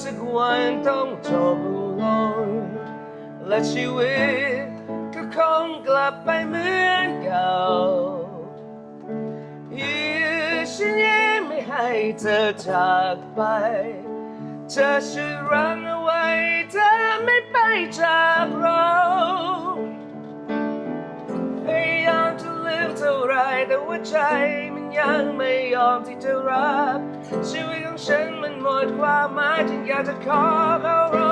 สักวันต้องจบลงและชีวิตก็คงกลับไปเหมือนเก่าฉันยังไม่ให้เธอจากไปเธอช่วยรั้งเอาไว้เธอไม่ไปจากเราพยายามจะลืมเท่าไรแต่ว่าใจมันยังไม่ยอมที่จะรับชีวิตของฉันมันหมดความหมายจึงอยากจะขอเขาร้อง